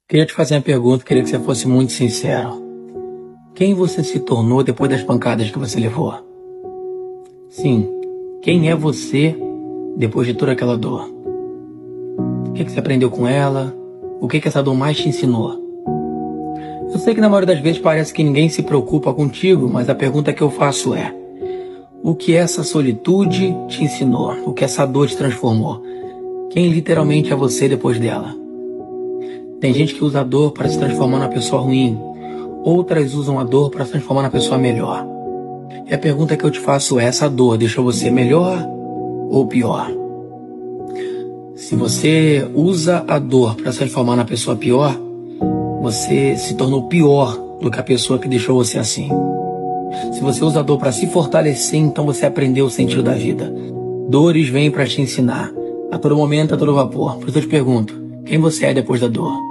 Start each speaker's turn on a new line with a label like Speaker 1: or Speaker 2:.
Speaker 1: Queria te fazer uma pergunta, queria que você fosse muito sincero. Quem você se tornou depois das pancadas que você levou? Sim, quem é você depois de toda aquela dor? O que você aprendeu com ela? O que essa dor mais te ensinou? Eu sei que na maioria das vezes parece que ninguém se preocupa contigo, mas a pergunta que eu faço é: o que essa solitude te ensinou? O que essa dor te transformou? Quem literalmente é você depois dela? Tem gente que usa a dor para se transformar numa pessoa ruim. Outras usam a dor para se transformar na pessoa melhor. E a pergunta que eu te faço é: essa dor deixou você melhor ou pior? Se você usa a dor para se transformar na pessoa pior, você se tornou pior do que a pessoa que deixou você assim. Se você usa a dor para se fortalecer, então você aprendeu o sentido da vida. Dores vêm para te ensinar. A todo momento, a todo vapor. Por isso eu te pergunto: quem você é depois da dor?